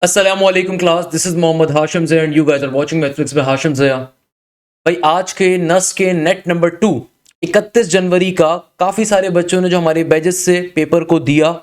Assalamualaikum class, this is Mohammad Hashim Zia and you guys are watching Netflix by Hashim Zia। भाई आज के नस के net number 2 31 जनवरी का काफ़ी सारे बच्चों ने जो हमारे बैचेस से पेपर को दिया।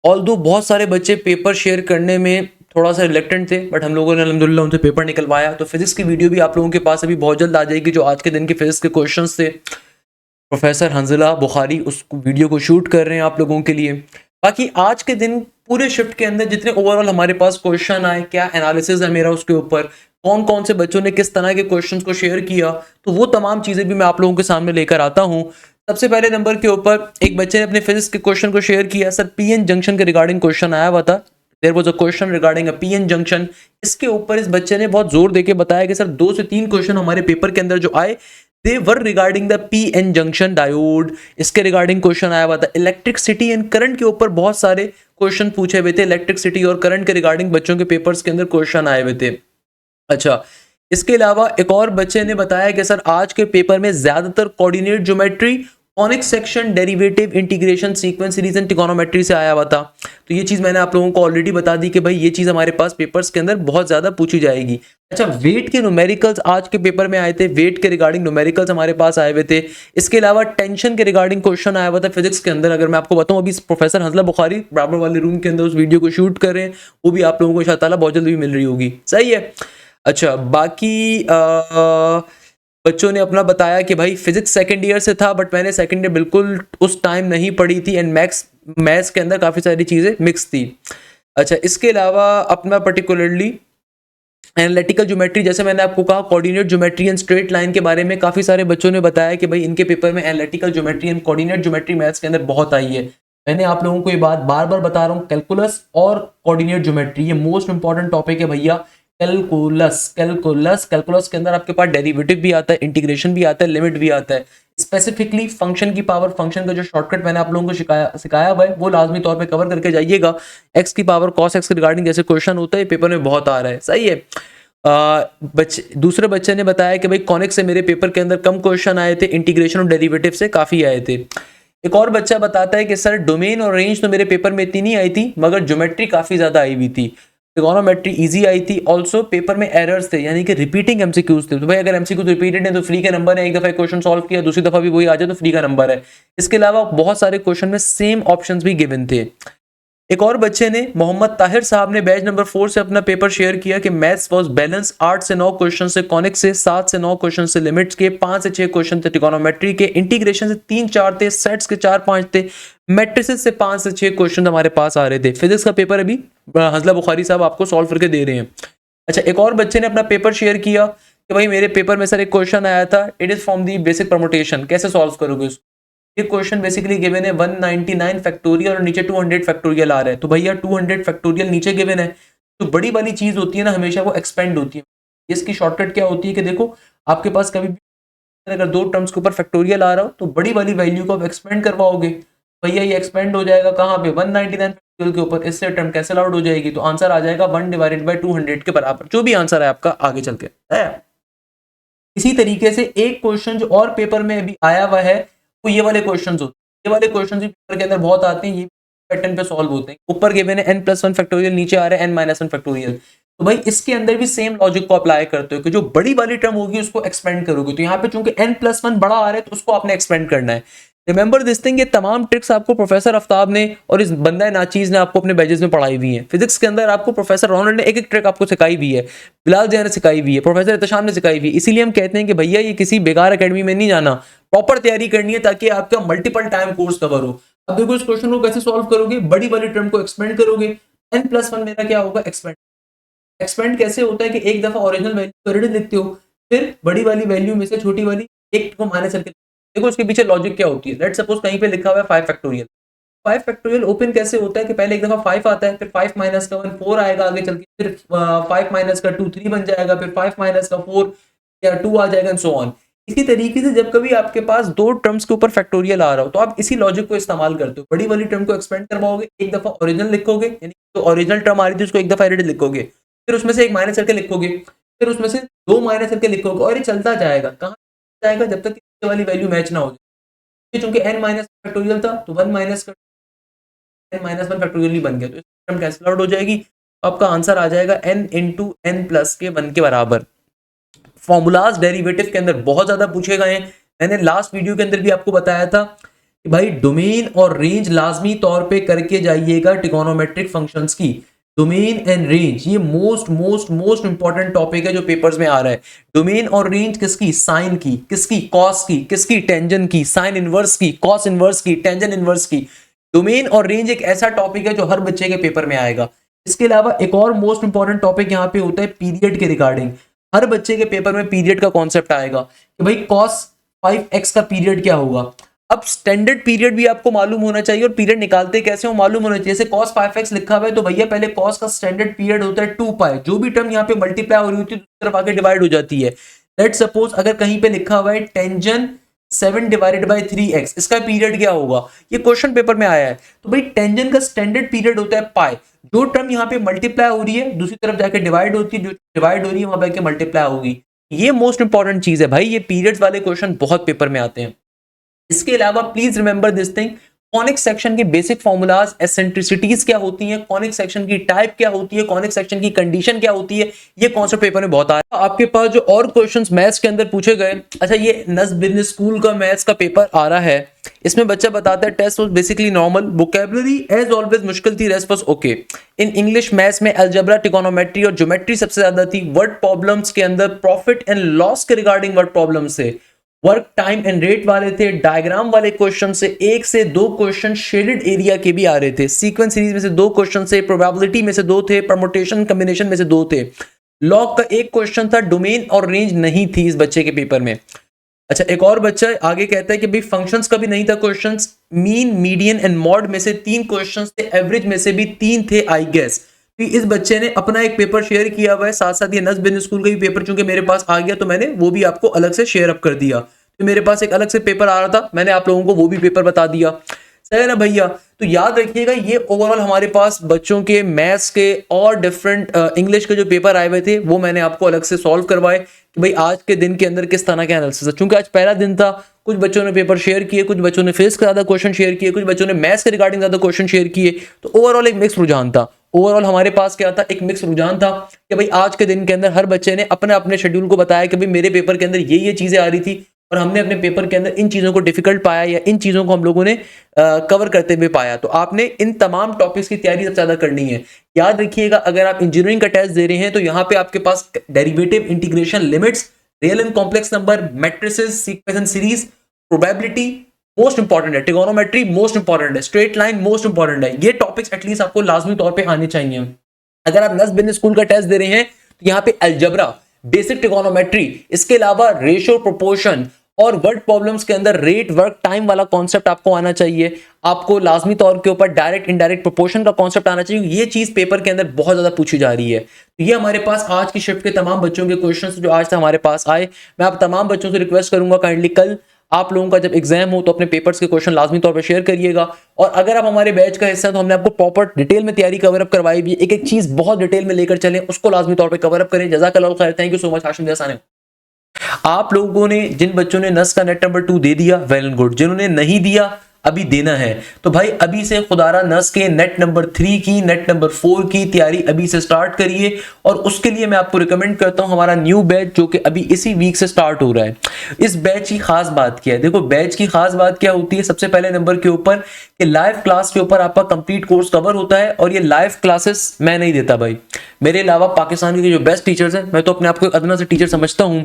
ऑल्दो बहुत सारे बच्चे पेपर शेयर करने में थोड़ा सा रिलेक्टेंट थे, बट हम लोगों ने अल्हम्दुलिल्लाह उनसे पेपर निकलवाया। तो फिजिक्स की वीडियो भी आप लोगों के पास अभी बहुत जल्द आ जाएगी, जो आज के दिन के फिजिक्स के क्वेश्चंस थे। प्रोफेसर हंजला बुखारी उस वीडियो को शूट कर रहे हैं आप लोगों के लिए। बाकी आज के दिन पूरे शिफ्ट के अंदर जितने ओवरऑल हमारे पास क्वेश्चन आए, क्या एनालिसिस है मेरा उसके ऊपर, कौन कौन से बच्चों ने किस तरह के क्वेश्चंस को शेयर किया, तो वो तमाम चीज़ें भी मैं आप लोगों के सामने लेकर आता हूँ। सबसे पहले नंबर के ऊपर एक बच्चे ने अपने फिजिक्स के क्वेश्चन को शेयर किया। सर पीएन जंक्शन के रिगार्डिंग क्वेश्चन आया हुआ था। There was a question regarding a PN junction. इसके ऊपर इस बच्चे ने बहुत जोर देके बताया कि सर 2 से 3 क्वेश्चन हमारे पेपर के अंदर जो आए they were regarding the PN junction diode. इसके रिगार्डिंग क्वेश्चन आया हुआ था। इलेक्ट्रिसिटी एंड करंट के ऊपर बहुत सारे क्वेश्चन पूछे हुए थे। इलेक्ट्रिसिटी और करंट के रिगार्डिंग बच्चों के पेपर्स के अंदर क्वेश्चन आए हुए थे। अच्छा, इसके अलावा एक और बच्चे ने बताया कि सर आज के पेपर में ज्यादातर coordinate geometry, conic section, derivative, integration, sequence series and trigonometry से आया हुआ था। तो ये चीज मैंने आप लोगों को ऑलरेडी बता दी कि भाई ये चीज हमारे पास पेपर्स के अंदर बहुत ज्यादा पूछी जाएगी। अच्छा, वेट के न्यूमेरिकल्स आज के पेपर में आए थे। वेट के रिगार्डिंग न्यूमेरिकल्स हमारे पास आए हुए थे। इसके अलावा टेंशन के रिगार्डिंग क्वेश्चन आया हुआ था फिजिक्स के अंदर। अगर मैं आपको बताऊं, अभी प्रोफेसर हंसला बुखारी बराबर वाले रूम के अंदर उस वीडियो को शूट कर रहे हैं, वो भी आप लोगों को इंशाअल्लाह बहुत जल्द भी मिल रही होगी। सही है। अच्छा, बाकी बच्चों ने अपना बताया कि भाई फिजिक्स सेकंड ईयर से था, बट मैंने सेकंड ईयर बिल्कुल उस टाइम नहीं पढ़ी थी एंड मैथ्स के अंदर काफ़ी सारी चीज़ें मिक्स थी। अच्छा, इसके अलावा अपना पर्टिकुलरली एनालिटिकल ज्योमेट्री, जैसे मैंने आपको कहा coordinate geometry and straight line के बारे में काफ़ी सारे बच्चों ने बताया कि भाई इनके पेपर में analytical geometry and coordinate geometry maths के अंदर बहुत आई है। मैंने आप लोगों को ये बात बार बार बता रहा हूँ, कैलकुलस और कोऑर्डिनेट ज्योमेट्री ये मोस्ट इंपॉर्टेंट टॉपिक है भैया। कैलकुलस के अंदर आपके पास डेरिवेटिव भी आता है, इंटीग्रेशन भी आता है, लिमिट भी आता है। स्पेसिफिकली फंक्शन की पावर, फंक्शन का जो शॉर्टकट मैंने आप लोगों को सिखाया हुआ है वो लाजमी तौर पे कवर करके जाइएगा। एक्स की पावर कॉस एक्स के रिगार्डिंग जैसे क्वेश्चन होता है पेपर में बहुत आ रहा है। सही है। दूसरे बच्चे ने बताया कि भाई कॉनिक से मेरे पेपर के अंदर कम क्वेश्चन आए थे, इंटीग्रेशन और डेरिवेटिव से काफी आए थे। एक और बच्चा बताता है कि सर डोमेन और रेंज तो मेरे पेपर में इतनी नहीं आई थी, मगर ज्योमेट्री काफी ज्यादा आई हुई थी। ट्रिगोनोमेट्री इजी आई थी। ऑल्सो पेपर में एरर्स थे, यानी कि रिपीटिंग एमसीक्यूज थे। तो भाई अगर एमसीक्यूज रिपीटेड है तो फ्री का नंबर है, एक दफा क्वेश्चन सॉल्व किया दूसरी दफा भी वही आ जाए तो फ्री का नंबर है। इसके अलावा बहुत सारे क्वेश्चन में सेम ऑप्शंस भी गिवन थे। एक और बच्चे ने, मोहम्मद ताहिर साहब ने बैच नंबर 4 से अपना पेपर शेयर किया कि मैथ्स वाज बैलेंस। 8 से 9 क्वेश्चन से कॉनिक से, 7 से 9 क्वेश्चन से लिमिट्स के, 5 से 6 क्वेश्चन थे ट्रिगोनोमेट्री के, इंटीग्रेशन से 3-4 थे, सेट्स के 4-5 थे, मैट्रिसेस से 5 से 6 क्वेश्चन हमारे पास आ रहे थे। फिजिक्स का पेपर अभी हंसला बुखारी साहब आपको सॉल्व करके दे रहे हैं। अच्छा, एक और बच्चे ने अपना पेपर शेयर किया कि भाई मेरे पेपर में सर एक क्वेश्चन आया था, it is from the basic permutation, कैसे सॉल्व करोगे उसको। ये क्वेश्चन बेसिकली गिवन है 199 फैक्टोरियल और नीचे 200 फैक्टोरियल आ रहा है। तो भैया 200 फैक्टोरियल नीचे गिवन है, तो बड़ी वाली चीज होती है ना हमेशा वो एक्सपेंड होती है। इसकी शॉर्टकट क्या होती है कि देखो आपके पास कभी भी अगर 2 टर्म्स के ऊपर फैक्टोरियल आ रहा हो तो बड़ी वाली वैल्यू को आप एक्सपेंड करवाओगे। भैया ये एक्सपेंड हो जाएगा कहाँ पे, 199 फैक्टोरियल के ऊपर। इससे टर्म कैंसिल आउट हो जाएगी, तो आंसर आ जाएगा 1/200 के बराबर, जो भी आंसर है आपका आगे चल के है। इसी तरीके से एक क्वेश्चन जो और पेपर में अभी आया हुआ है वो ये वाले क्वेश्चंस होते हैं। ये वाले क्वेश्चंस भी पेपर के अंदर बहुत आते हैं, ये पैटर्न पे सॉल्व होते हैं। ऊपर गिवन है n+1 फैक्टोरियल, नीचे आ रहा है n-1 फैक्टोरियल। तो भाई इसके अंदर भी सेम लॉजिक को अप्लाई करते हो कि जो बड़ी वाली टर्म होगी उसको एक्सपेंड करोगे। तो यहाँ पे चूंकि n+1 बड़ा आ रहा है तो उसको आपने एक्सपेंड करना है। रिमेंबर दिस थिंग, ये तमाम ट्रिक्स आपको प्रोफेसर आफ्ताब ने और इस बंदा नाचीज ने आपको अपने बैचेस में पढ़ाई हुई है। फिजिक्स के अंदर आपको प्रोफेसर रोनाल्ड ने एक एक ट्रिक आपको सिखाई हुई है, बिलाल जैन ने सिखाई हुई है, प्रोफेसर एहतशाम ने सिखाई हुई है। इसीलिए हम कहते हैं कि भैया ये किसी बेकार एकेडमी में नहीं जाना, प्रॉपर तैयारी करनी है ताकि आपका मल्टीपल टाइम कोर्स कवर हो। अब देखो इस क्वेश्चन को कैसे सॉल्व करोगे, बड़ी वाली टर्म को एक्सपेंड करोगे। n+1 मेरा क्या होगा, एक्सपेंड। एक्सपेंड कैसे होता है कि एक दफा ओरिजिनल वैल्यू ऑलरेडी लिखते हो, फिर बड़ी वाली वैल्यू में से छोटी वाली एक को माइनस करके। देखो इसके पीछे लॉजिक क्या होती है। लेट्स सपोज कहीं पे लिखा हुआ है 5 फैक्टोरियल। 5 फैक्टोरियल ओपन कैसे होता है कि पहले एक दफा 5 आता है, फिर 5 माइनस का 1 4 आएगा आगे चल के, फिर 5 माइनस का 2 3 बन जाएगा, फिर 5 माइनस का 4 या 2 आ जाएगा एंड सो ऑन। इसी तरीके से जब कभी आपके पास 2 टर्म्स के ऊपर फैक्टोरियल आ रहा हो तो आप इसी लॉजिक को इस्तेमाल करते हो। बड़ी वाली टर्म को एक्सपेंड करवाओगे, एक दफा ओरिजिनल लिखोगे, यानी जो ओरिजिनल टर्म आ रही थी उसको एक दफा एडिट लिखोगे, फिर उसमें से एक माइनस करके लिखोगे, फिर उसमें से 2 माइनस करके लिखोगे, और ये चलता जाएगा। कहाँ जाएगा, जब तक कि वाली वैल्यू मैच ना हो जाए। चूंकि n- फैक्टोरियल था तो 1 माइनस का n-1 फैक्टोरियल ही बन गया, तो टर्म कैंसिल आउट हो जाएगी। तो आपका आंसर आ जाएगा n इंटू एन प्लस के 1 के बराबर। फॉर्मूलाज डेरिवेटिव के अंदर बहुत ज्यादा पूछे गए हैं। मैंने लास्ट वीडियो के अंदर भी आपको बताया था कि भाई डोमेन और रेंज लाजमी तौर पे करके जाइएगा ट्रिगोनोमेट्रिक फंक्शंस की। डोमेन एंड रेंज ये मोस्ट इंपॉर्टेंट टॉपिक है जो पेपर्स में आ रहा है। डोमेन और रेंज किसकी? साइन की, किसकी? कॉस की, किसकी? टेंजेंट की, साइन इनवर्स की, कॉस इनवर्स की, टेंजेंट इनवर्स की। डोमेन और रेंज एक ऐसा टॉपिक है जो हर बच्चे के पेपर में आएगा। इसके अलावा एक और मोस्ट इंपॉर्टेंट टॉपिक यहाँ पे होता है पीरियड के रिगार्डिंग। हर बच्चे के पेपर में पीरियड का कॉन्सेप्ट आएगा कि भाई cos 5x का पीरियड क्या होगा। अब स्टैंडर्ड पीरियड भी आपको मालूम होना चाहिए और पीरियड निकालते कैसे हो मालूम होना चाहिए। जैसे cos 5x लिखा हुआ है तो भैया पहले cos का स्टैंडर्ड पीरियड होता है 2 पाई, जो भी टर्म यहाँ पे मल्टीप्लाई हो रही होती है दूसरी तरफ आके डिवाइड हो जाती है। लेट्स सपोज अगर कहीं पे लिखा हुआ है टेंजेंट 7 डिवाइडेड बाई 3x, इसका पीरियड क्या होगा? ये क्वेश्चन पेपर में आया है। तो भाई टेंजेंट का स्टैंडर्ड पीरियड होता है पाई, जो टर्म यहाँ पे मल्टीप्लाई हो रही है दूसरी तरफ जाके डिवाइड होती है, जो डिवाइड हो रही है वहां पे मल्टीप्लाई होगी। ये मोस्ट इंपॉर्टेंट चीज है भाई, ये पीरियड्स वाले क्वेश्चन बहुत पेपर में आते हैं। इसके अलावा please remember this thing, conic section के बेसिक फॉर्मूलाज, एसेंट्रिसिटीज क्या होती हैं, कॉनिक सेक्शन की टाइप क्या होती है, कॉनिक सेक्शन की कंडीशन क्या होती है, ये कॉन्सेप्ट पेपर में बहुत आया। आपके पास जो और क्वेश्चंस मैथ्स के अंदर पूछे गए, अच्छा ये नस बिजनेस स्कूल का मैथ्स का पेपर आ रहा है, इसमें बच्चा बताता है test was basically normal, vocabulary as always मुश्किल थी, rest was okay. In English maths में अलजेब्रा, ट्रिगोनोमेट्री और ज्योमेट्री सबसे ज्यादा थी। वर्ड प्रॉब्लम्स के अंदर प्रॉफिट एंड लॉस के रिगार्डिंग वर्ड प्रॉब्लम्स से, वर्क टाइम एंड रेट वाले थे, डायग्राम वाले क्वेश्चन से 1 से 2 क्वेश्चन शेडेड एरिया के भी आ रहे थे, सीक्वेंस सीरीज में से 2 क्वेश्चन से, प्रोबेबिलिटी में से 2 थे, परमुटेशन कॉम्बिनेशन में से 2 थे, लॉग का 1 क्वेश्चन था, डोमेन और रेंज नहीं थी इस बच्चे के पेपर में। अच्छा एक और बच्चा आगे कहता है कि भाई फंक्शंस का भी नहीं था questions, mean median and mod में से 3 क्वेश्चंस थे, एवरेज में से भी 3 थे आई गेस। तो इस बच्चे ने अपना एक पेपर शेयर किया हुआ है, साथ साथ ये नस बिजनेस स्कूल का भी पेपर चूंकि मेरे पास आ गया तो मैंने वो भी आपको अलग से शेयर अप कर दिया। तो मेरे पास एक अलग से पेपर आ रहा था, मैंने आप लोगों को वो भी पेपर बता दिया, सही है ना भैया। तो याद रखिएगा ये ओवरऑल हमारे पास बच्चों के मैथ्स के और डिफरेंट इंग्लिश के जो पेपर आए हुए थे वो मैंने आपको अलग से सॉल्व करवाए कि भाई आज के दिन के अंदर किस तरह के एनालिसिस है। चूंकि आज पहला दिन था, कुछ बच्चों ने पेपर शेयर किए, कुछ बच्चों ने फिजिक्स के ज्यादा क्वेश्चन शेयर किए, कुछ बच्चों ने मैथ्स के रिगार्डिंग ज्यादा क्वेश्चन शेयर किए, तो ओवरऑल एक मिक्स रुझान था। ओवरऑल हमारे पास क्या था, एक मिक्स रुझान था कि भाई आज के दिन के अंदर हर बच्चे ने अपने अपने शेड्यूल को बताया कि भाई मेरे पेपर के अंदर ये चीजें आ रही थी और हमने अपने पेपर के अंदर इन चीजों को डिफिकल्ट पाया या इन चीजों को हम लोगों ने कवर करते हुए पाया। तो आपने इन तमाम टॉपिक्स की तैयारी सबसे ज्यादा करनी है। याद रखिएगा अगर आप इंजीनियरिंग का टेस्ट दे रहे हैं तो यहाँ पे आपके पास derivative, integration, limits, real and complex number, matrices, sequence and series, probability most important है, ट्रिगोनोमेट्री मोस्ट इंपॉर्टेंट है, स्ट्रेट लाइन मोस्ट इंपॉर्टेंट है। ये टॉपिक्स एटलीस्ट आपको लाजमी तौर पे आने चाहिए। अगर आप नस बिजनेस स्कूल का टेस्ट दे रहे हैं तो यहाँ पे अलजेब्रा, बेसिक ट्रिगोनोमेट्री, इसके अलावा रेशियो, प्रोपोर्शन और वर्ड प्रॉब्लम्स के अंदर रेट, वर्क, टाइम वाला कॉन्सेप्ट आपको आना चाहिए। आपको लाजमी तौर के ऊपर डायरेक्ट इनडायरेक्ट प्रोपोर्शन का कॉन्सेप्ट आना चाहिए। ये चीज पेपर के अंदर बहुत ज्यादा पूछी जा रही है। तो ये हमारे पास आज की शिफ्ट के तमाम बच्चों के क्वेश्चंस जो आज तक हमारे पास आए। मैं आप तमाम बच्चों से रिक्वेस्ट करूंगा काइंडली कल आप लोगों का जब एग्जाम हो तो अपने पेपर्स के क्वेश्चन लाजमी तौर पर शेयर करिएगा। और अगर आप हमारे बैच का हिस्सा हैं तो हमने आपको प्रॉपर डिटेल में तैयारी कवर अप करवाई भी, एक एक चीज बहुत डिटेल में लेकर चलें, उसको लाजमी तौर पर कवर अप करें। जज़ाकल्लाह खैर, thank you so much Hashim जैसा ने। आप लोगों ने जिन बच्चों ने नस का नेट नंबर 2 दे दिया वेल एंड गुड, जिन्होंने नहीं दिया अभी देना है तो भाई अभी से खुदारा नस के नेट नंबर 3 की, नेट नंबर 4 की तैयारी अभी से स्टार्ट करिए। और उसके लिए मैं आपको रिकमेंड करता हूं हमारा न्यू बैच जो कि अभी इसी वीक से स्टार्ट हो रहा है। इस बैच की खास बात क्या है, देखो बैच की खास बात क्या होती है, सबसे पहले नंबर के ऊपर कि लाइव क्लास के ऊपर आपका कंप्लीट कोर्स कवर होता है। और ये लाइव क्लासेस मैं नहीं देता भाई, मेरे अलावा पाकिस्तान के जो बेस्ट टीचर्स हैं, मैं तो अपने आप को अदना से टीचर समझता हूं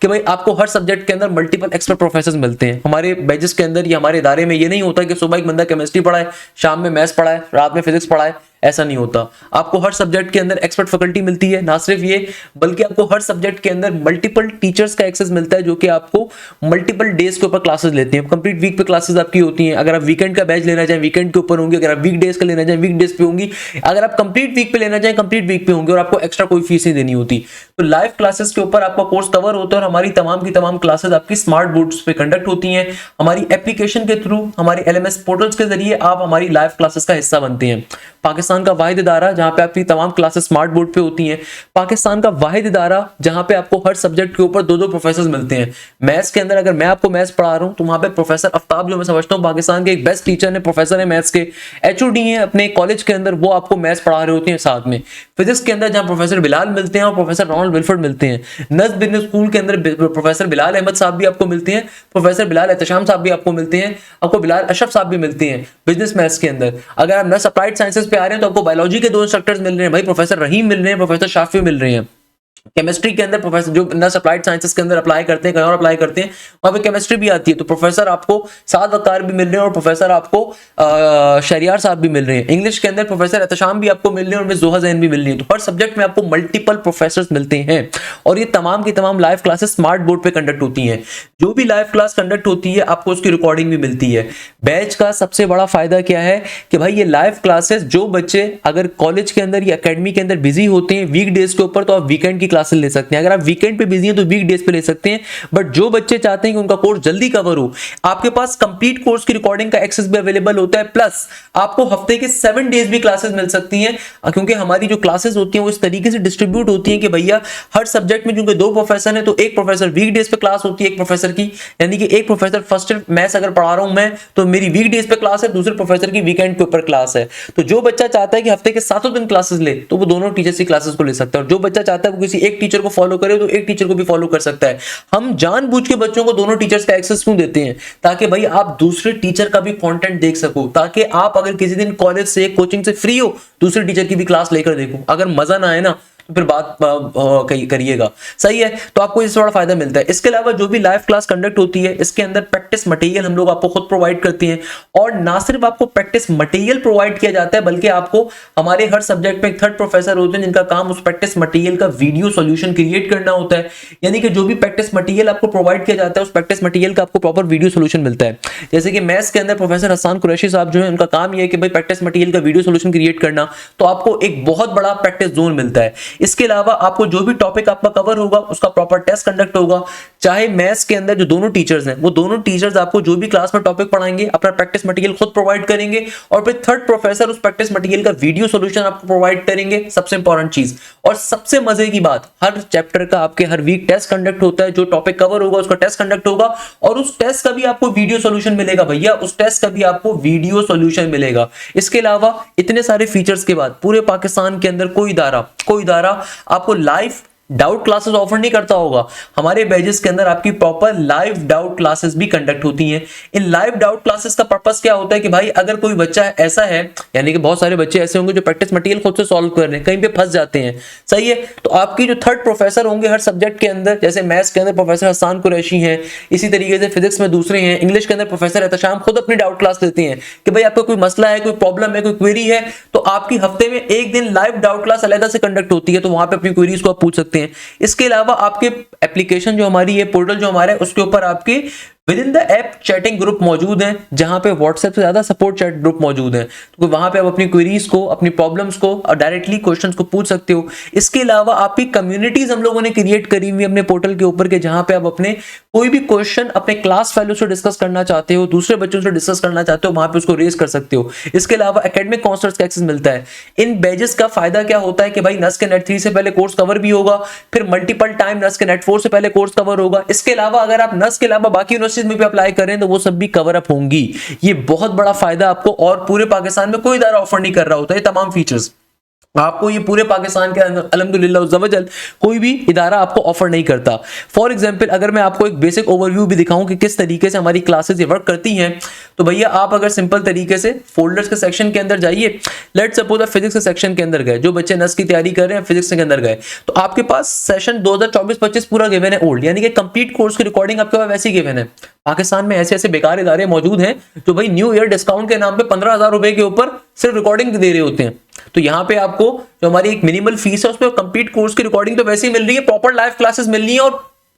कि भाई आपको हर सब्जेक्ट के अंदर मल्टीपल एक्सपर्ट प्रोफेसर मिलते हैं। हमारे बैचेस के अंदर या हमारे इदारे में ये नहीं होता कि सुबह एक बंदा केमिस्ट्री पढ़ाए, शाम में मैथ्स पढ़ाए, रात में फिजिक्स पढ़ाए, ऐसा नहीं होता। आपको हर सब्जेक्ट के अंदर एक्सपर्ट फैकल्टी मिलती है। ना सिर्फ ये बल्कि आपको हर सब्जेक्ट के अंदर मल्टीपल टीचर्स का एक्सेस मिलता है जो कि आपको मल्टीपल डेज के ऊपर क्लासेस लेते हैं। कंप्लीट वीक पे क्लासेस आपकी होती हैं। अगर आप वीकेंड का बैच लेना चाहें वीकेंड के ऊपर होंगे, अगर आप वीक डेज का लेना चाहें वीक डेज पे होंगी, अगर आप कंप्लीट वीक पे लेना चाहें कंप्लीट वीक पे होंगे और आपको एक्स्ट्रा कोई फीस नहीं देनी होती। तो लाइव क्लासेस के ऊपर आपका कोर्स कवर होता है और हमारी तमाम की तमाम क्लासेस आपकी स्मार्ट बोर्ड्स पे कंडक्ट होती हैं। हमारी एप्लीकेशन के थ्रू, हमारे LMS पोर्टल्स के जरिए आप हमारी लाइव क्लासेस का हिस्सा बनते हैं। पाकिस्तान पाकिस्तान का वाहिद इदारा जहां पे आपकी तमाम क्लासेस स्मार्ट बोर्ड पे होती हैं, पाकिस्तान का वाहिद इदारा जहां पे आपको हर सब्जेक्ट के ऊपर 2-2 प्रोफेसर मिलते हैं। मैथ्स के अंदर अगर मैं आपको मैथ्स पढ़ा रहा हूं तो वहां पे प्रोफेसर आफ्ताब, जो मैं समझता हूं पाकिस्तान के एक बेस्ट टीचर है, प्रोफेसर है मैथ्स के, एचओडी हैं अपने कॉलेज के अंदर, वो आपको मैथ्स पढ़ा रहे होते हैं साथ में। फिजिक्स के अंदर जहां प्रोफेसर बिलाल मिलते हैं और प्रोफेसर रोनाल्ड विल्फर्ड मिलते हैं। नज़्म बिजनेस स्कूल के अंदर प्रोफेसर बिलाल अहमद साहब भी आपको मिलते हैं, प्रोफेसर बिलाल एहतशाम साहब भी आपको मिलते हैं, आपको बिलाल अशरफ साहब भी मिलते हैं बिजनेस मैथ्स के अंदर। अगर आप नर्स अप्लाइड साइंसेस पे आ रहे हैं तो आपको बायोलॉजी के 2 इंस्ट्रक्टर्स मिल रहे हैं भाई, प्रोफेसर रहीम मिल रहे हैं, प्रोफेसर शाफी मिल रहे हैं। केमिस्ट्री के अंदर प्रोफेसर जो नर्स अप्लाइड साइंसेस के अंदर अप्लाई करते हैं, कहीं और अप्लाई करते हैं, वहां पे केमिस्ट्री भी आती है, तो प्रोफेसर आपको साद वकार भी मिल रहे हैं और प्रोफेसर आपको शहरियार साहब भी मिल रहे हैं। इंग्लिश के अंदर प्रोफेसर एहतशाम भी आपको मिल रहे हैं और मिस जोहा जैन भी मिल रही है। तो हर सब्जेक्ट में आपको मल्टीपल प्रोफेसर मिलते हैं और ये तमाम की तमाम लाइव क्लासेस स्मार्ट बोर्ड पे कंडक्ट होती हैं। जो भी लाइव क्लास कंडक्ट होती है आपको उसकी रिकॉर्डिंग भी मिलती है। बैच का सबसे बड़ा फायदा क्या है कि भाई ये लाइव क्लासेस, जो बच्चे अगर कॉलेज के अंदर या एकेडमी के अंदर बिजी होते हैं वीक डेज के ऊपर, तो आप वीकेंड की क्लासेस ले सकते हैं। अगर आप वीकेंड पे बिजी हैं तो वीक डेज पे ले सकते हैं। बट जो बच्चे चाहते हैं कि उनका कोर्स जल्दी कवर हो, आपके पास कंप्लीट कोर्स की रिकॉर्डिंग का एक्सेस भी अवेलेबल होता है, प्लस आपको हफ्ते के 7 डेज भी क्लासेस मिल सकती हैं, क्योंकि हमारी जो क्लासेस होती हैं वो इस तरीके से डिस्ट्रीब्यूट होती हैं कि भैया हर सब्जेक्ट में क्योंकि 2 प्रोफेसर हैं तो एक प्रोफेसर वीक डेज पे क्लास होती है एक प्रोफेसर की, यानी कि एक प्रोफेसर फर्स्ट मैथ्स अगर पढ़ा रहा हूं मैं तो मेरी वीक डेज पे क्लास है, दूसरे प्रोफेसर की वीकेंड के ऊपर क्लास है। तो जो बच्चा चाहता है कि हफ्ते के 7 दिन क्लासेस ले तो वो दोनों टीचर्स की क्लासेस को ले सकता है, और जो बच्चा चाहता है वो किसी एक टीचर को फॉलो करे तो एक टीचर को भी फॉलो कर सकता है। हम जानबूझ के बच्चों को दोनों टीचर्स का एक्सेस क्यों देते हैं? ताकि भाई आप दूसरे टीचर का भी कंटेंट देख सको, ताकि आप अगर किसी दिन कॉलेज से कोचिंग से फ्री हो दूसरे टीचर की भी क्लास लेकर देखो। अगर मजा ना आए ना तो फिर बात करिएगा, सही है। तो आपको इससे बड़ा फायदा मिलता है। इसके अलावा जो भी लाइव क्लास कंडक्ट होती है इसके अंदर प्रैक्टिस मटेरियल हम लोग आपको खुद प्रोवाइड करते हैं, और ना सिर्फ आपको प्रैक्टिस मटेरियल प्रोवाइड किया जाता है बल्कि आपको हमारे हर सब्जेक्ट में एक थर्ड प्रोफेसर होते हैं जिनका काम उस प्रैक्टिस मटेरियल का वीडियो सॉल्यूशन क्रिएट करना होता है। यानी कि जो भी प्रैक्टिस मटेरियल आपको प्रोवाइड किया जाता है उस प्रैक्टिस मटेरियल का आपको प्रॉपर वीडियो सॉल्यूशन मिलता है। जैसे कि मैथ्स के अंदर प्रोफेसर हसन कुरैशी साहब जो है उनका काम यह है कि भाई प्रैक्टिस मटेरियल का वीडियो सॉल्यूशन क्रिएट करना, तो आपको एक बहुत बड़ा प्रैक्टिस जोन मिलता है। इसके अलावा आपको जो भी टॉपिक आपका कवर होगा उसका प्रॉपर टेस्ट कंडक्ट होगा। चाहे मैथ्स के अंदर जो दोनों टीचर्स हैं वो दोनों टीचर्स आपको जो भी क्लास में टॉपिक पढ़ाएंगे अपना प्रैक्टिस मटेरियल खुद प्रोवाइड करेंगे, और फिर थर्ड प्रोफेसर उस प्रैक्टिस मटेरियल का वीडियो सॉल्यूशन आपको प्रोवाइड करेंगे। सबसे इंपॉर्टेंट चीज और सबसे मजे की बात, हर चैप्टर का आपके हर वीक टेस्ट कंडक्ट होता है। जो टॉपिक कवर होगा उसका टेस्ट कंडक्ट होगा और उस टेस्ट का भी आपको वीडियो सॉल्यूशन मिलेगा भैया, उस टेस्ट का भी आपको वीडियो सॉल्यूशन मिलेगा। इसके अलावा इतने सारे फीचर्स के बाद पूरे पाकिस्तान के अंदर कोई इदारा आपको लाइव डाउट क्लासेस ऑफर नहीं करता होगा। हमारे बैचेस के अंदर आपकी प्रॉपर लाइव डाउट क्लासेस भी कंडक्ट होती हैं। इन लाइव डाउट क्लासेस का पर्पस क्या होता है कि भाई अगर कोई बच्चा ऐसा है, यानी कि बहुत सारे बच्चे ऐसे होंगे जो प्रैक्टिस मटेरियल खुद से सॉल्व कर रहे हैं, कहीं पे फंस जाते हैं, सही है, तो आपकी जो थर्ड प्रोफेसर होंगे हर सब्जेक्ट के अंदर, जैसे मैथ्स के अंदर प्रोफेसर हसन कुरैशी हैं, इसी तरीके से फिजिक्स में दूसरे हैं, इंग्लिश के अंदर प्रोफेसर एहतशाम खुद अपनी डाउट क्लास लेते हैं कि भाई आपका कोई मसला है, कोई प्रॉब्लम है, कोई क्वेरी है, तो आपकी हफ्ते में एक दिन लाइव डाउट क्लास अलग से कंडक्ट होती है, तो वहां पे अपनी क्वेरीज को आप पूछ सकते हैं। इसके अलावा आपके एप्लीकेशन जो हमारी है, पोर्टल जो हमारा है, उसके ऊपर आपके with in the app chatting group मौजूद हैं, जहां पे व्हाट्सएप से ज्यादा सपोर्ट चैट ग्रुप मौजूद है, तो वहां पे आप अपनी क्वेरीज को, अपनी प्रॉब्लम्स को और डायरेक्टली क्वेश्चंस को पूछ सकते हो। इसके अलावा आपकी कम्युनिटीज हम लोगों ने क्रिएट करी हुई अपने पोर्टल के ऊपर के, जहां पे आप अपने कोई भी क्वेश्चन अपने क्लास फेलो से डिस्कस करना चाहते हो, दूसरे बच्चों से डिस्कस करना चाहते हो, वहां पे उसको रेज कर सकते हो। इसके अलावा एकेडमिक काउंसलर्स का एक्सेस मिलता है। इन बैचेस का फायदा क्या होता है कि भाई नस के नेट 3 से पहले कोर्स कवर भी होगा, फिर मल्टीपल टाइम नस के नेट 4 से पहले कोर्स कवर होगा। इसके अलावा अगर आप नस के अलावा बाकी यूनिवर्सिटीज में भी अप्लाई करें तो वो सब भी कवर अप होंगी। ये बहुत बड़ा फायदा आपको, और पूरे पाकिस्तान में कोई इदारा ऑफर नहीं कर रहा होता ये तमाम फीचर्स आपको, ये पूरे पाकिस्तान के अंदर अल्हम्दुलिल्लाह उज़्ज़वजल कोई भी इदारा आपको ऑफर नहीं करता। फॉर एग्जांपल अगर मैं आपको एक बेसिक ओवरव्यू भी दिखाऊं कि किस तरीके से हमारी क्लासेस ये वर्क करती हैं, तो भैया आप अगर सिंपल तरीके से फोल्डर्स के सेक्शन के अंदर जाइए, लेट्स सपोज आप फिजिक्स के सेक्शन के अंदर गए, जो बच्चे नस की तैयारी कर रहे हैं फिजिक्स के अंदर गए, तो आपके पास सेशन 2024-25 पूरा गिवन है ओल्ड, यानी कि कंप्लीट कोर्स की रिकॉर्डिंग आपके पास वैसी गिवन है। पाकिस्तान में ऐसे ऐसे बेकार इदारे मौजूद हैं जो भाई न्यू ईयर डिस्काउंट के नाम पे 15,000 रुपए के ऊपर सिर्फ रिकॉर्डिंग दे रहे होते हैं। तो यहाँ पे आपको जो हमारी एक मिनिमल फीस है उसमें कंप्लीट कोर्स की रिकॉर्डिंग तो वैसे ही मिल रही है, प्रॉपर लाइव क्लासेस मिल रही है,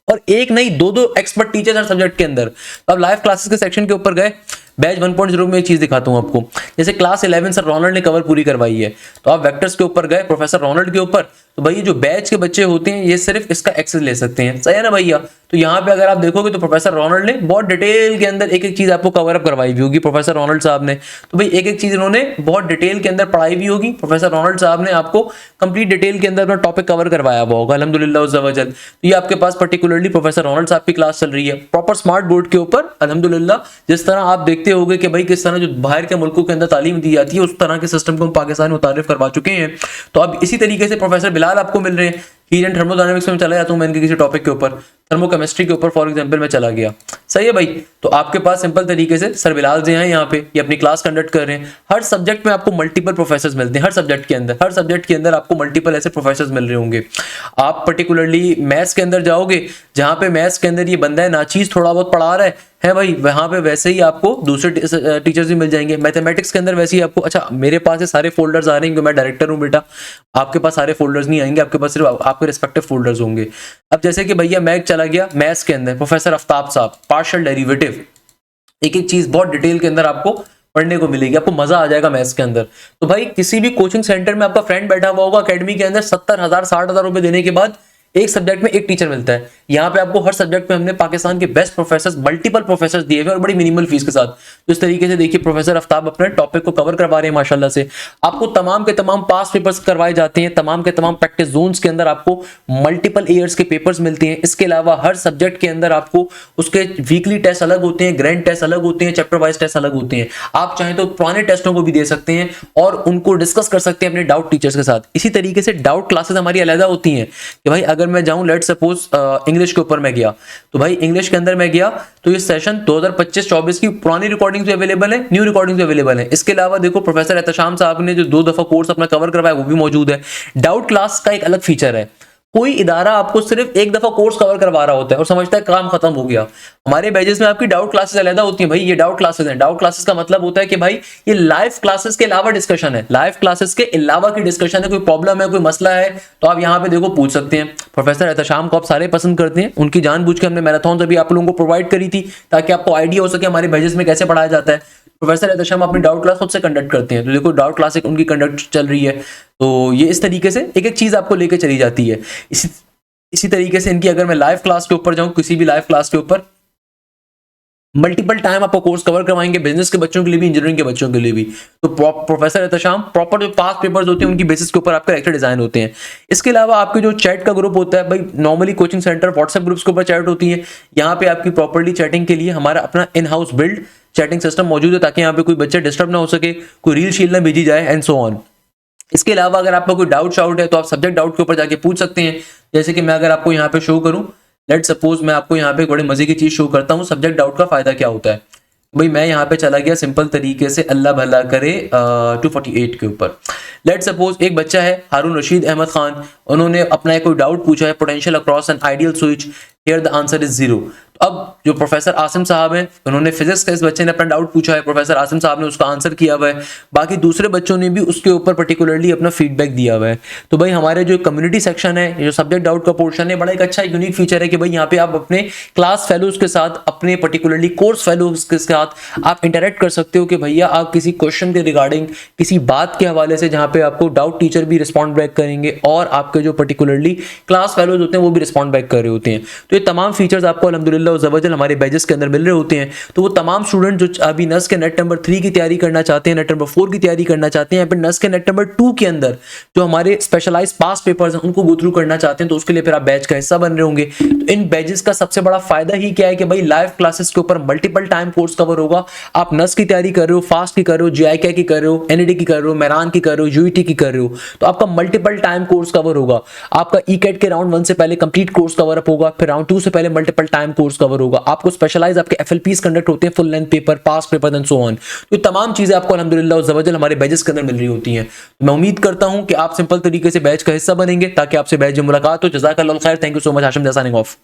और एक नहीं 2-2 एक्सपर्ट टीचर्स हर सब्जेक्ट के अंदर। तो अब लाइव क्लासेस के सेक्शन के ऊपर गए, बैच 1.0 में एक चीज दिखाता हूँ आपको। जैसे क्लास 11 सर रोनाल्ड ने कवर पूरी करवाई है, तो आप वेक्टर्स के ऊपर गए प्रोफेसर रोनाल्ड के ऊपर, तो भाई जो बैच के बच्चे होते हैं ये सिर्फ इसका एक्सेस ले सकते हैं, सही है ना भैया। तो यहाँ पे अगर आप देखोगे तो प्रोफेसर रोनाल्ड ने बहुत डिटेल के अंदर एक एक चीज आपको कवर अप करवाई हुई होगी प्रोफेसर रोनाल्ड साहब ने। तो भाई एक एक चीज इन्होंने बहुत डिटेल के अंदर पढ़ाई भी होगी, प्रोफेसर रोनाल्ड साहब ने आपको कंप्लीट डिटेल के अंदर अपना टॉपिक कवर करवाया हुआ होगा अल्हम्दुलिल्लाह उज़्ज़ा वजल। तो ये आपके पास पर्टिकुलरली प्रोफेसर रोनाल्ड साहब की क्लास चल रही है प्रॉपर स्मार्ट बोर्ड के ऊपर अल्हम्दुलिल्लाह। जिस तरह आप देखते होंगे कि भाई किस तरह जो बाहर के मुल्कों के अंदर तालीम दी जाती है उस तरह के सिस्टम को हम पाकिस्तान में मुतारिफ करवा चुके हैं। तो अब इसी तरीके से प्रोफेसर बिलाल आपको मिल रहे हैं। हीट एंड थर्मोडायनामिक्स में चला जाता हूं मैं इनके किसी टॉपिक के ऊपर, थर्मोकेमिस्ट्री के ऊपर फॉर एग्जांपल में चला गया, सही है भाई। तो आपके पास सिंपल तरीके से सर बिलाल जी हैं यहाँ पे, ये अपनी क्लास कंडक्ट कर रहे हैं। हर सब्जेक्ट में आपको मल्टीपल प्रोफेसर्स मिलते हैं, हर सब्जेक्ट के अंदर आपको मल्टीपल ऐसे प्रोफेसर्स मिल रहे होंगे। आप पर्टिकुलरली मैथ्स के अंदर जाओगे, जहां पे मैथ्स के अंदर ये बंदा है नाचीज थोड़ा बहुत पढ़ा रहा है भाई, वहां पे वैसे ही आपको दूसरे टीचर्स भी मिल जाएंगे। मैथमेटिक्स के अंदर वैसे ही आपको, अच्छा मेरे पास ये सारे फोल्डर्स आ रहे हैं क्योंकि मैं डायरेक्टर हूँ बेटा, आपके पास सारे फोल्डर्स नहीं आएंगे, आपके पास सिर्फ आपके रिस्पेक्टिव फोल्डर्स होंगे। अब जैसे कि भैया मैं चला गया मैथ्स के अंदर, प्रोफेसर आफ्ताब साहब पार्शियल डेरिवेटिव, एक एक चीज बहुत डिटेल के अंदर आपको पढ़ने को मिलेगी, आपको मजा आ जाएगा मैथ्स के अंदर। तो भाई किसी भी कोचिंग सेंटर में आपका फ्रेंड बैठा हुआ होगा अकेडमी के अंदर, 70,000 60,000 रुपए देने के बाद एक सब्जेक्ट में एक टीचर मिलता है। यहाँ पे आपको हर सब्जेक्ट में हमने पाकिस्तान के बेस्ट प्रोफेसर्स, मल्टीपल प्रोफेसर्स दिए हुए और बड़ी मिनिमल फीस के साथ। तो इस तरीके से देखिए प्रोफेसर आफ्ताब अपने टॉपिक को कवर करवा रहे हैं माशाल्लाह से। आपको तमाम के तमाम पास पेपर्स करवाए जाते हैं, तमाम के तमाम प्रैक्टिस जोन्स के अंदर आपको मल्टीपल ईयर्स के पेपर्स मिलते हैं। इसके अलावा हर सब्जेक्ट के अंदर आपको उसके वीकली टेस्ट अलग होते हैं, ग्रैंड टेस्ट अलग होते हैं, चैप्टर वाइज टेस्ट अलग होते हैं। आप चाहें तो पुराने टेस्टों को भी दे सकते हैं और उनको डिस्कस कर सकते हैं अपने डाउट टीचर्स के साथ। इसी तरीके से डाउट क्लासेस हमारी अलग होती हैं कि भाई अगर मैं जाऊं लेट सपोज इंग्लिश के ऊपर मैं गया, तो भाई इंग्लिश के अंदर मैं गया तो ये सेशन 2025-24 की पुरानी रिकॉर्डिंग्स भी अवेलेबल है, न्यू रिकॉर्डिंग्स भी अवेलेबल है। इसके अलावा देखो प्रोफेसर एहतशाम साहब ने जो 2 दफा कोर्स अपना कवर करवाया वो भी मौजूद है। डाउट क्लास का एक अलग फीचर है, कोई इदारा आपको सिर्फ एक दफा कोर्स कवर करवा रहा होता है और समझता है काम खत्म हो गया। हमारे बैचेस में आपकी डाउट क्लासेस अलग होती हैं भाई, ये डाउट क्लासेस हैं। डाउट क्लासेस का मतलब होता है कि भाई ये लाइव क्लासेस के अलावा डिस्कशन है, लाइव क्लासेस के अलावा की डिस्कशन है। कोई प्रॉब्लम है, कोई मसला है तो आप यहाँ पे देखो पूछ सकते हैं। प्रोफेसर एहतशाम को आप सारे पसंद करते हैं, उनकी जानबूझ के हमने मैराथन अभी आप लोगों को प्रोवाइड करी थी ताकि आपको आइडिया हो सके हमारे बैचेस में कैसे पढ़ाया जाता है। प्रोफेसर एहतशाम अपनी डाउट क्लास खुद से कंडक्ट करते हैं, तो देखो डाउट क्लास एक उनकी कंडक्ट चल रही है। तो ये इस तरीके से एक एक चीज आपको लेके चली जाती है। इसी तरीके से इनकी अगर मैं लाइव क्लास के ऊपर जाऊं, किसी भी लाइव क्लास के ऊपर मल्टीपल टाइम आपको कोर्स कवर करवाएंगे, बिजनेस के बच्चों के लिए भी, इंजीनियरिंग के बच्चों के लिए भी। तो प्रोफेसर एहतशाम प्रॉपर जो पास पेपर्स होते हैं उनकी बेसिस के ऊपर आपके लेक्चर डिजाइन होते हैं। इसके अलावा आपके जो चैट का ग्रुप होता है भाई, normally coaching centre WhatsApp groups के ऊपर चैट होती है, यहाँ पे आपकी प्रॉपर्ली चैटिंग के लिए हमारा अपना in house build chatting system मौजूद है ताकि यहाँ पे कोई बच्चा डिस्टर्ब ना हो सके, कोई रील शील ना भेजी जाए एंड सो ऑन। इसके अलावा अगर आपका कोई डाउट शाउट है तो आप सब्जेक्ट डाउट के ऊपर जाके पूछ सकते हैं। जैसे कि मैं अगर आपको यहाँ पे शो करूं, लेट सपोज मैं आपको यहाँ पे बड़े मजे की चीज शो करता हूँ, सब्जेक्ट डाउट का फायदा क्या होता है। भाई मैं यहाँ पे चला गया सिंपल तरीके से, अल्लाह भला करे 248 के ऊपर। लेट सपोज एक बच्चा है हारून रशीद अहमद खान, उन्होंने अपना कोई डाउट पूछा है potential across an ideal switch, here the answer is 0। अब जो प्रोफेसर आसिम साहब हैं उन्होंने फिजिक्स का, इस बच्चे ने अपना डाउट पूछा है, प्रोफेसर आसिम साहब ने उसका आंसर किया हुआ है, बाकी दूसरे बच्चों ने भी उसके ऊपर पर्टिकुलरली अपना फीडबैक दिया हुआ है। तो भाई हमारे जो कम्युनिटी सेक्शन है, जो सब्जेक्ट डाउट का पोर्शन है, बड़ा एक अच्छा यूनिक फीचर है कि भाई यहाँ पे आप अपने क्लास फेलोज के साथ, अपने पर्टिकुलरली कोर्स फेलोज के साथ आप इंटरेक्ट कर सकते हो कि भैया आप किसी क्वेश्चन के रिगार्डिंग, किसी बात के हवाले से जहाँ पे आपको डाउट टीचर भी रिस्पॉन्ड बैक करेंगे और आपके जो पर्टिकुलरली क्लास फेलोज होते हैं वो भी रिस्पॉन्ड बैक कर रहे होते हैं। तो ये तमाम फीचर्स आपको अल्हम्दुलिल्लाह ज़बरदस्त हमारे बैचेस के अंदर मिल रहे होते हैं। तो वो तमाम स्टूडेंट जो अभी नस के नेट नंबर 3 की तैयारी करना चाहते हैं, नेट नंबर 4 की तैयारी करना चाहते हैं, या फिर नस के नेट नंबर 2 के अंदर जो हमारे स्पेशलाइज पास पेपर्स हैं उनको गो थ्रू करना चाहते हैं, तो उसके लिए फिर आप बैच का हिस्सा बन रहे होंगे। तो इन बैचेस का सबसे बड़ा फायदा ही क्या है कि भाई लाइव क्लासेस के ऊपर मल्टीपल टाइम कोर्स कवर होगा। आप नस की तैयारी कर रहे हो, फास्ट की कर रहे हो, जीआईके की कर रहे हो, एनईडी की कर रहे हो, मेरान की कर रहे हो, यूईटी की कर रहे हो, तो आपका मल्टीपल टाइम कोर्स कवर होगा। आपका ईकेट के राउंड 1 से पहले कंप्लीट कोर्स कवर अप होगा, फिर राउंड 2 से पहले मल्टीपल टाइम कोर्स कवर होगा। आपको स्पेशलाइज आपके एफएलपीस कंडक्ट होते हैं, full length paper, pass paper and so on. तो तमाम चीजें आपको अल्हम्दुलिल्लाह ज़बरदस्त हमारे बैचेस के अंदर मिल रही होती हैं। मैं उम्मीद करता हूं कि आप सिंपल तरीके से बैच का हिस्सा बनेंगे ताकि आपसे बैच में मुलाकात हो। जज़ाकल्लाह खैर, thank you so much. Hashim signing off.